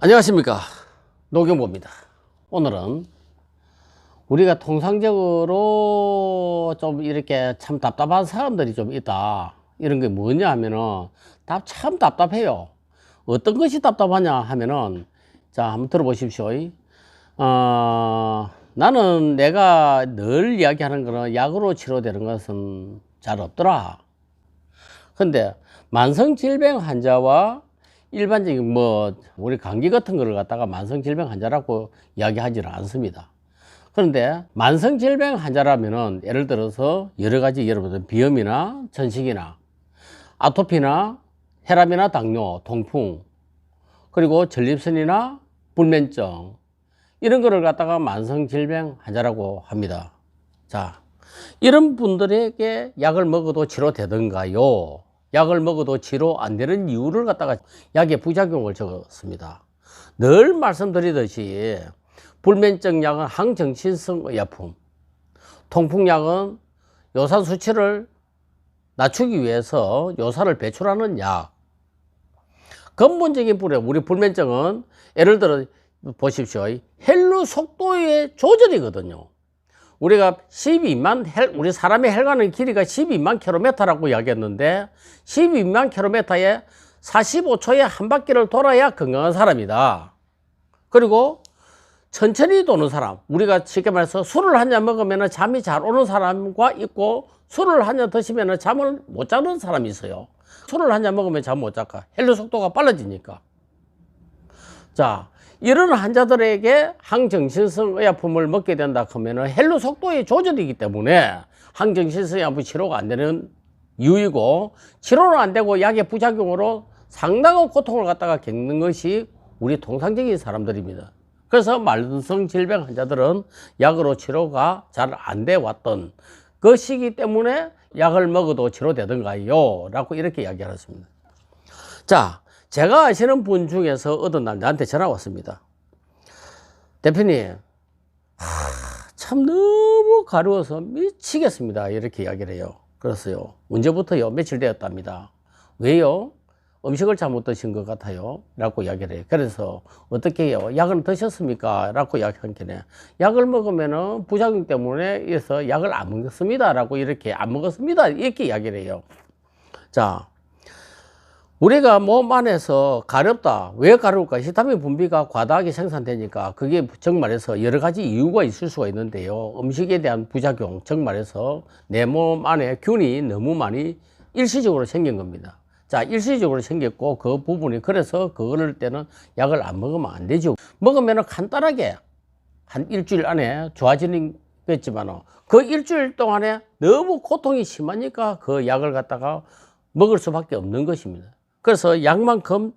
안녕하십니까, 노경보입니다. 오늘은 우리가 통상적으로 좀 이렇게 참 답답한 사람들이 좀 있다, 이런 게 뭐냐 하면은 참 답답해요. 어떤 것이 답답하냐 하면은, 자, 한번 들어보십시오. 나는 내가 늘 이야기하는 거는 약으로 치료되는 것은 잘 없더라. 근데 만성질병 환자와 일반적인 우리 감기 같은 거를 갖다가 만성질병 환자라고 이야기하지는 않습니다. 그런데 만성질병 환자라면은 예를 들어서 여러 가지 여러분들 비염이나 천식이나 아토피나 혈압이나 당뇨, 통풍, 그리고 전립선이나 불면증, 이런 거를 갖다가 만성질병 환자라고 합니다. 자, 이런 분들에게 약을 먹어도 치료되던가요? 약을 먹어도 치료 안 되는 이유를 갖다가 약의 부작용을 적었습니다. 늘 말씀드리듯이 불면증 약은 항정신성 의약품, 통풍약은 요산 수치를 낮추기 위해서 요산을 배출하는 약. 근본적인 우리 불면증은 예를 들어 보십시오. 혈류 속도의 조절이거든요. 우리가 12만 우리 사람의 혈관의 길이가 12만 킬로미터라고 이야기했는데, 12만 킬로미터에 45초에 한 바퀴를 돌아야 건강한 사람이다. 그리고 천천히 도는 사람, 우리가 쉽게 말해서 술을 한 잔 먹으면 잠이 잘 오는 사람과 있고, 술을 한 잔 드시면 잠을 못 자는 사람이 있어요. 술을 한 잔 먹으면 잠 못 잘까? 혈류 속도가 빨라지니까. 자, 이런 환자들에게 항정신성 의약품을 먹게 된다 하면 혈류 속도의 조절이기 때문에 항정신성 의약품 치료가 안 되는 이유이고, 치료는 안 되고 약의 부작용으로 상당한 고통을 갖다가 겪는 것이 우리 통상적인 사람들입니다. 그래서 만성질병 환자들은 약으로 치료가 잘 안 돼 왔던 것이기 때문에 약을 먹어도 치료되던가요? 라고 이렇게 이야기하셨습니다. 자, 제가 아시는 분 중에서 어떤 날 나한테 전화 왔습니다. 대표님, 참 너무 가려워서 미치겠습니다. 이렇게 이야기를 해요. 그랬어요. 언제부터요? 며칠 되었답니다. 왜요? 음식을 잘못 드신 것 같아요. 라고 이야기를 해요. 그래서 어떻게 해요? 약을 드셨습니까? 라고 이야기한 게네. 약을 먹으면은 부작용 때문에 해서 약을 안 먹었습니다. 라고 이렇게 안 먹었습니다. 이렇게 이야기를 해요. 자, 우리가 몸 안에서 가렵다. 왜 가려울까? 히스타민 분비가 과다하게 생산되니까 그게 정말해서 여러 가지 이유가 있을 수가 있는데요. 음식에 대한 부작용, 정말해서 내 몸 안에 균이 너무 많이 일시적으로 생긴 겁니다. 자, 일시적으로 생겼고 그 부분이, 그래서 그럴 때는 약을 안 먹으면 안 되죠. 먹으면 간단하게 한 일주일 안에 좋아지는 겠지만 그 일주일 동안에 너무 고통이 심하니까 그 약을 갖다가 먹을 수밖에 없는 것입니다. 그래서 약만큼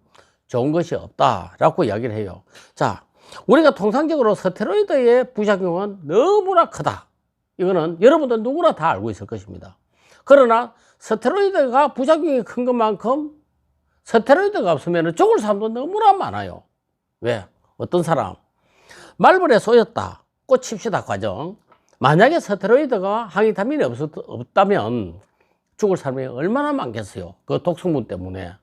좋은 것이 없다라고 이야기를 해요. 자, 우리가 통상적으로 스테로이드의 부작용은 너무나 크다. 이거는 여러분들 누구나 다 알고 있을 것입니다. 그러나 스테로이드가 부작용이 큰 것만큼 스테로이드가 없으면 죽을 사람도 너무나 많아요. 왜? 어떤 사람 말벌에 쏘였다, 꽂힙시다 과정. 만약에 스테로이드가 항히타민이 없다면 죽을 사람이 얼마나 많겠어요. 그 독성분 때문에.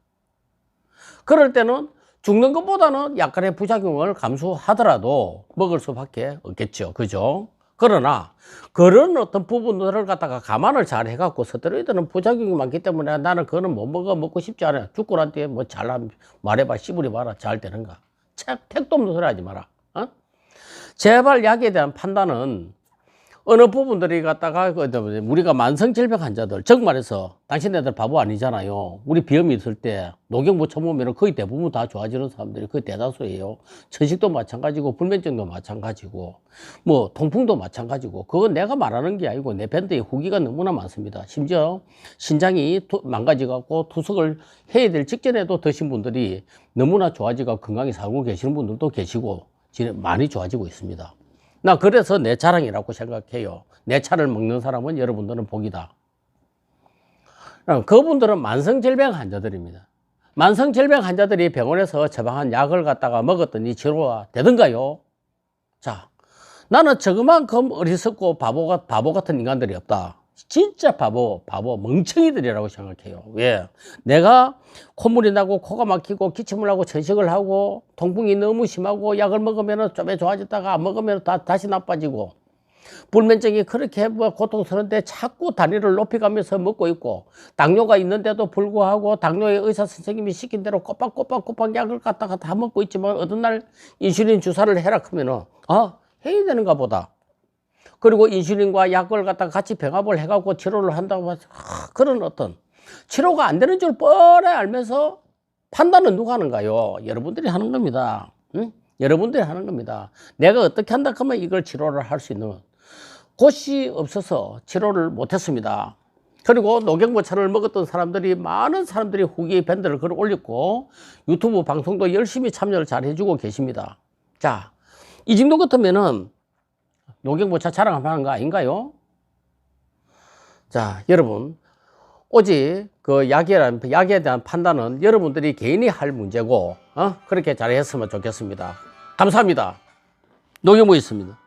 그럴 때는 죽는 것보다는 약간의 부작용을 감수하더라도 먹을 수밖에 없겠죠. 그죠? 그러나 그런 어떤 부분들을 갖다가 감안을 잘 해갖고, 스테로이드는 부작용이 많기 때문에 나는 그거는 못 먹고 싶지 않아요. 죽고 난 뒤에 뭐 잘라 말해봐, 씨부리 봐라, 잘 되는가. 택도 없는 소리 하지 마라. 제발 약에 대한 판단은 어느 부분들이 갖다가 우리가 만성질병 환자들, 정말해서 당신네들 바보 아니잖아요. 우리 비염이 있을 때 노경부 쳐보면 거의 대부분 다 좋아지는 사람들이 거의 대다수예요. 천식도 마찬가지고 불면증도 마찬가지고 통풍도 마찬가지고. 그건 내가 말하는 게 아니고 내 밴드에 후기가 너무나 많습니다. 심지어 신장이 망가져갖고 투석을 해야 될 직전에도 드신 분들이 너무나 좋아지고 건강히 살고 계시는 분들도 계시고 많이 좋아지고 있습니다. 나 그래서 내 자랑이라고 생각해요. 내 차를 먹는 사람은 여러분들은 복이다. 그분들은 만성질병 환자들입니다. 만성질병 환자들이 병원에서 처방한 약을 갖다가 먹었더니 치료가 되던가요? 자, 나는 저그만큼 어리석고 바보 같은 인간들이 없다. 진짜 바보, 멍청이들이라고 생각해요. 왜? 내가 콧물이 나고 코가 막히고 기침을 하고 천식을 하고 통풍이 너무 심하고 약을 먹으면 좀 좋아졌다가 안 먹으면 다시 나빠지고 불면증이 그렇게 고통스러운데 자꾸 다리를 높이가면서 먹고 있고 당뇨가 있는데도 불구하고 당뇨의 의사 선생님이 시킨 대로 꼬박꼬박 약을 갖다가 다 먹고 있지만 어느 날 인슐린 주사를 해라 하면은 해야 되는가 보다. 그리고 인슐린과 약을 갖다가 같이 병합을 해갖고 치료를 한다고 해서 그런 어떤 치료가 안 되는 줄 뻔히 알면서 판단은 누가 하는가요? 여러분들이 하는 겁니다. 응? 여러분들이 하는 겁니다. 내가 어떻게 한다 하면 이걸 치료를 할 수 있는 곳이 없어서 치료를 못했습니다. 그리고 녹용모차를 먹었던 사람들이 많은 사람들이 후기에 밴드를 글을 올렸고 유튜브 방송도 열심히 참여를 잘 해주고 계십니다. 자, 이 정도 같으면은 녹용모차 자랑하는 거 아닌가요? 자, 여러분 오직 그 약에 대한 판단은 여러분들이 개인이 할 문제고 그렇게 잘 했으면 좋겠습니다. 감사합니다. 녹용모 있습니다.